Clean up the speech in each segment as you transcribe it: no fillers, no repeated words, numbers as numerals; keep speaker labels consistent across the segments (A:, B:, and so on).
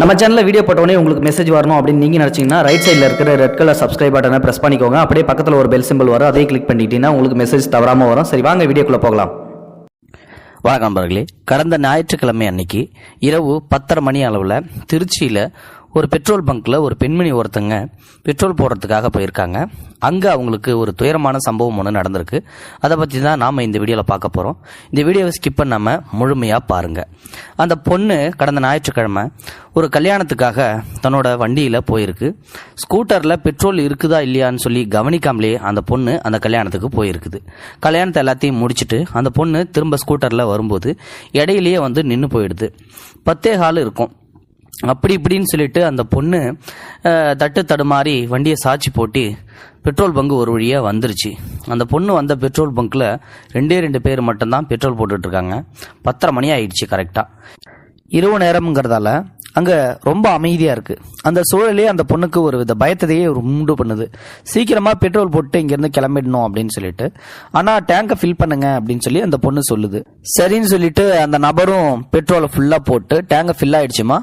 A: நம்ம சேனலில் வீடியோ போட்டோடனே உங்களுக்கு மெசேஜ் வரணும் அப்படின்னு நீங்கள் நினச்சிங்கன்னா ரைட் சைடில் இருக்கிற ரெட் கலர் சப்ஸ்கிரைப் பட்டனை ப்ரெஸ் பண்ணிக்கோங்க. அப்படியே பக்கத்தில் ஒரு பெல் சிம்பிள் வரும், அதையும் கிளிக் பண்ணிட்டீங்கன்னா உங்களுக்கு மெசேஜ் தவறாமல் வரும். சரி, வாங்க வீடியோக்குள்ளே போகலாம்.
B: வணக்கம் நண்பர்களே. கடந்த ஞாயிற்றுக்கிழமை அன்னைக்கு இரவு 10:30 மணி அளவில் திருச்சியில் ஒரு பெட்ரோல் பங்க்ல ஒரு பெண்மணி ஒருத்தங்க பெட்ரோல் போடுறதுக்காக போயிருக்காங்க. அங்கே அவங்களுக்கு ஒரு துயரமான சம்பவம் ஒன்று நடந்திருக்கு. அதை பற்றி தான் நாம் இந்த வீடியோவில் பார்க்க போகிறோம். இந்த வீடியோவை ஸ்கிப் பண்ணாமல் முழுமையாக பாருங்கள். அந்த பொண்ணு கடந்த ஞாயிற்றுக்கிழமை ஒரு கல்யாணத்துக்காக தன்னோட வண்டியில் போயிருக்கு. ஸ்கூட்டரில் பெட்ரோல் இருக்குதா இல்லையான்னு சொல்லி கவனிக்காமலே அந்த பொண்ணு அந்த கல்யாணத்துக்கு போயிருக்குது. கல்யாணத்தை எல்லாத்தையும் முடிச்சுட்டு அந்த பொண்ணு திரும்ப ஸ்கூட்டரில் வரும்போது இடையிலேயே நின்று போயிடுது. 10 கால் இருக்கும். அப்படி இப்படின்னு சொல்லிட்டு அந்த பொண்ணு தட்டு தடுமாறி வண்டியை சாட்சி போட்டு பெட்ரோல் பங்கு ஒரு வழியாக வந்துருச்சு. அந்த பொண்ணு வந்த பெட்ரோல் பங்க்கில் 2 பேர் மட்டும்தான் பெட்ரோல் போட்டுட்ருக்காங்க. 10:30 மணி ஆயிடுச்சு கரெக்டாக. இரவு நேரம்ங்கிறதால அங்கே ரொம்ப அமைதியாக இருக்குது. அந்த சூழலே அந்த பொண்ணுக்கு ஒரு வித பயத்தையே உண்டு பண்ணுது. சீக்கிரமாக பெட்ரோல் போட்டு இங்கேருந்து கிளம்பிடணும் அப்படின்னு சொல்லிட்டு, ஆனால் டேங்கை ஃபில் பண்ணுங்க அப்படின்னு சொல்லி அந்த பொண்ணு சொல்லுது. சரின்னு சொல்லிட்டு அந்த நபரும் பெட்ரோலை ஃபுல்லாக போட்டு டேங்கை ஃபில் ஆயிடுச்சுமா,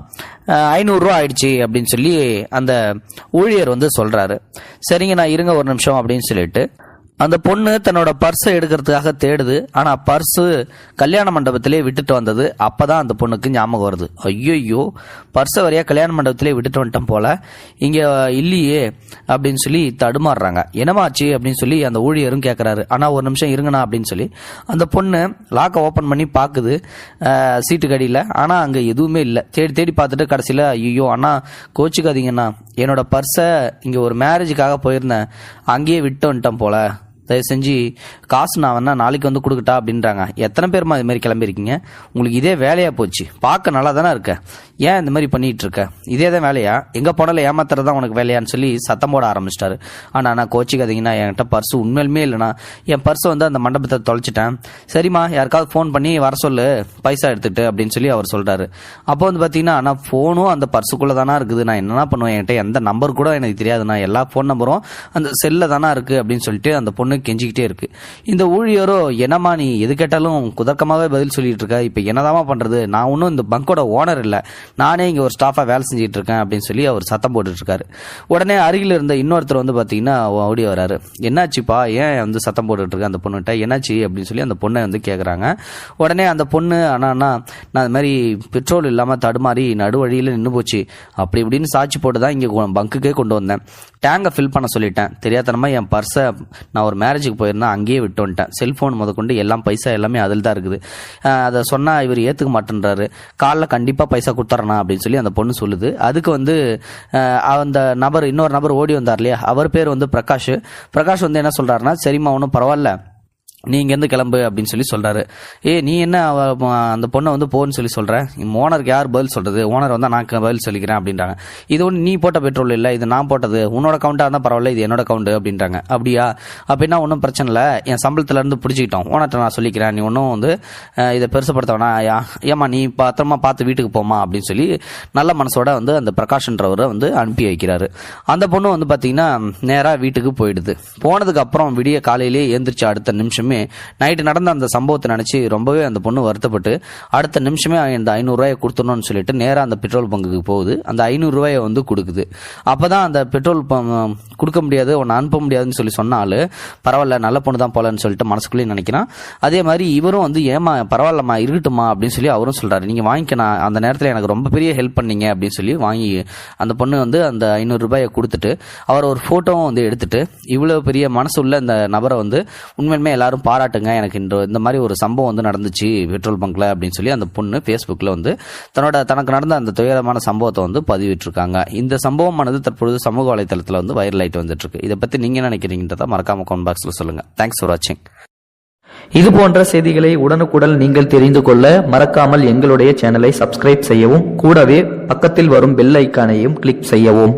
B: 500 ரூபா ஆயிடுச்சு அப்படின்னு சொல்லி அந்த ஊழியர் சொல்கிறாரு. சரிங்க, நான் இருங்க ஒரு நிமிஷம் அப்படின்னு சொல்லிட்டு அந்த பொண்ணு தன்னோட பர்ஸை எடுக்கிறதுக்காக தேடுது. ஆனால் பர்ஸு கல்யாண மண்டபத்திலே விட்டுட்டு வந்தது. அப்போ தான் அந்த பொண்ணுக்கு ஞாபகம் வருது, ஐயோ பர்ஸை வரையா கல்யாண மண்டபத்திலே விட்டுட்டு வந்துட்டோம் போல, இங்கே இல்லையே அப்படின்னு சொல்லி தடுமாறுறாங்க. என்னமாச்சு அப்படின்னு சொல்லி அந்த ஊழியரும் கேட்குறாரு. ஆனால் ஒரு நிமிஷம் இருங்கண்ணா அப்படின்னு சொல்லி அந்த பொண்ணு லாக்கை ஓப்பன் பண்ணி பார்க்குது சீட்டு கடியில். ஆனால் அங்கே எதுவுமே இல்லை. தேடி தேடி பார்த்துட்டு கடைசியில் ஐயோ அண்ணா கோச்சிக்காதீங்கண்ணா, என்னோட பர்ஸை இங்கே ஒரு மேரேஜுக்காக போயிருந்தேன், அங்கேயே விட்டு வந்துட்டேன் போல, தயவு செஞ்சு காசு நான் நாளைக்கு கொடுக்கட்டா அப்படின்றாங்க. எத்தனை பேருமா இது மாதிரி கிளம்பியிருக்கீங்க? உங்களுக்கு இதே வேலையா போச்சு? பார்க்க நல்லா தானே இருக்க, ஏன் இந்த மாதிரி பண்ணிட்டு இருக்க? இதே தான் வேலையா? எங்கே போனாலும் ஏமாத்துறதா உனக்கு வேலையான்னு சொல்லி சத்தம் போட ஆரம்பிச்சிட்டாரு. ஆனால் நான் கோச்சிக்காதீங்கன்னா, என்கிட்ட பர்ஸு உண்மையிலுமே இல்லைண்ணா, என் பர்ஸை அந்த மண்டபத்தை தொலைச்சிட்டேன். சரிம்மா, யாருக்காவது ஃபோன் பண்ணி வர சொல்லு பைசா எடுத்துட்டு அப்படின்னு சொல்லி அவர் சொல்கிறாரு. அப்போ பார்த்தீங்கன்னா, ஆனால் ஃபோனும் அந்த பர்ஸுக்குள்ளே தானே இருக்குது, நான் என்னென்ன பண்ணுவேன், என்கிட்ட எந்த நம்பர் கூட எனக்கு தெரியாதுண்ணா, எல்லா ஃபோன் நம்பரும் அந்த செல்லில் தானே இருக்குது அப்படின்னு சொல்லிட்டு அந்த பொண்ணு கெஞ்சிக்கிட்டே இருக்கு. இந்த ஊழியரோ, என்னம்மா நீ எது கேட்டாலும் குதர்க்கமாவே பதில் சொல்லிட்டு இருக்க, இப்ப என்னதாமா பண்றது, நான் ஒன்னும் இந்த பங்கோட ஓனர் இல்ல, நானே இங்க ஒரு ஸ்டாஃபா வேலை செஞ்சுட்டு இருக்கேன் அப்படின்னு சொல்லி அவர் சத்தம் போட்டுட்டு இருக்காரு. உடனே அருகில் இருந்த இன்னொருத்தர் பாத்தீங்கன்னா ஓடி வராரு. என்னாச்சுப்பா, ஏன் சத்தம் போட்டுட்டு இருக்க அந்த பொண்ணுகிட்ட, என்னாச்சு அப்படின்னு சொல்லி அந்த பொண்ணை கேக்குறாங்க. உடனே அந்த பொண்ணு, அண்ணா நான் அது மாதிரி பெட்ரோல் இல்லாம தடுமாறி நடுவழியில நின்று போச்சு, அப்படி இப்படின்னு சாட்சி போட்டுதான் இங்க பங்குக்கே கொண்டு வந்தேன். டேங்கை ஃபில் பண்ண சொல்லிட்டேன், தெரியாதனமா என் பர்ஸை நான் ஒரு மேரேஜுக்கு போயிருந்தேன் அங்கேயே விட்டு வந்துட்டேன், செல்ஃபோன் முதற்கொண்டு எல்லாம் பைசா எல்லாமே அதில் தான் இருக்குது, அதை சொன்னால் இவர் ஏற்றுக்க மாட்டேன்றாரு, காலைல கண்டிப்பாக பைசா கொடுத்துறேண்ணா அப்படின்னு சொல்லி அந்த பொண்ணு சொல்லுது. அதுக்கு அந்த நபர், இன்னொரு நபர் ஓடி வந்தார் இல்லையா, அவர் பேர் பிரகாஷ். பிரகாஷ் என்ன சொல்கிறாருன்னா, சரிம்மா ஒன்றும் பரவாயில்ல, நீ இங்கேருந்து கிளம்பு அப்படின்னு சொல்லி சொல்கிறாரு. நீ என்ன அந்த பொண்ணை போன்னு சொல்லி சொல்கிறேன், ஓனருக்கு யார் பதில் சொல்கிறது, ஓனர் நான் பதில் சொல்லிக்கிறேன் அப்படின்றாங்க. இது நீ போட்ட பெட்ரோல் இல்லை, இது நான் போட்டது, உன்னோட அக்கௌண்ட்டாக இருந்தால் பரவாயில்ல, இது என்னோட அக்கௌண்ட் அப்படின்றாங்க. அப்படியா, அப்படின்னா ஒன்றும் பிரச்சனை இல்லை, என் சம்பளத்துலேருந்து பிடிச்சிக்கிட்டோம், ஓனர்கிட்ட நான் சொல்லிக்கிறேன், நீ ஒன்றும் இதை பெருசுப்படுத்த வேணா, ஏமா நீ பத்திரமா பார்த்து வீட்டுக்கு போமா அப்படின்னு சொல்லி நல்ல மனசோட அந்த பிரகாஷ்ன்றவரை அனுப்பி வைக்கிறாரு. அந்த பொண்ணு பார்த்தீங்கன்னா நேராக வீட்டுக்கு போயிடுது. போனதுக்கு அப்புறம் விடிய காலையிலேயே எழுந்திரிச்சு அடுத்த நிமிஷம் நைட்டு நடந்த அந்த சம்பவத்தை நினைச்சு ரொம்பவே அந்த பொண்ணு வருத்தப்பட்டு அடுத்த நிமிஷமே இந்த 500 ரூபாயை கொடுத்துடணும்னு சொல்லிட்டு நேரா அந்த பெட்ரோல் பங்குக்கு போகுது. அந்த 500 ரூபாயை கொடுக்குது. அப்பதான் அந்த பெட்ரோல் கொடுக்க முடியாது, உன்னை அனுப்ப முடியாதுன்னு சொல்லி சொன்னாலும் பரவாயில்ல நல்ல பொண்ணு தான் போலன்னு சொல்லிட்டு மனசுக்குள்ளேயே நினைக்கிறான். அதே மாதிரி இவரும் ஏமா பரவாயில்லம்மா இருக்கட்டுமா அப்படின்னு சொல்லி அவரும் சொல்றாரு, நீங்க வாங்கிக்கணும், அந்த நேரத்தில் எனக்கு ரொம்ப பெரிய ஹெல்ப் பண்ணீங்க அப்படின்னு சொல்லி வாங்கி அந்த பொண்ணு அந்த 500 ரூபாயை கொடுத்துட்டு அவர் ஒரு போட்டோவும் எடுத்துட்டு, இவ்வளவு பெரிய மனசு உள்ள இந்த நபரை உண்மையுமே எல்லாரும் பாராட்டுங்க, எனக்கு இந்த மாதிரி ஒரு சம்பவம் நடந்துச்சு பெட்ரோல் பங்க்ல அப்படின்னு சொல்லி அந்த பொண்ணு Facebookல தனக்கு நடந்த அந்த துயரமான சம்பவத்தை பதிவிட்டிருக்காங்க. இந்த சம்பவமானது தற்பொழுது சமூக வலைதளத்தில் வைரல் ஆயிட்டு வந்துட்டு இருக்கு. இதை பத்தி நீங்க நினைக்கிறீங்கன்றத மறக்காம கமெண்ட் பாக்ஸ்ல சொல்லுங்க. தேங்க்ஸ் ஃபார் வாட்சிங்.
A: இது போன்ற செய்திகளை உடனுக்குடன் நீங்கள் தெரிந்து கொள்ள மறக்காமல் எங்களுடைய சேனலை சப்ஸ்கிரைப் செய்யவும், கூடவே பக்கத்தில் வரும் பெல் ஐக்கானையும் கிளிக் செய்யவும்.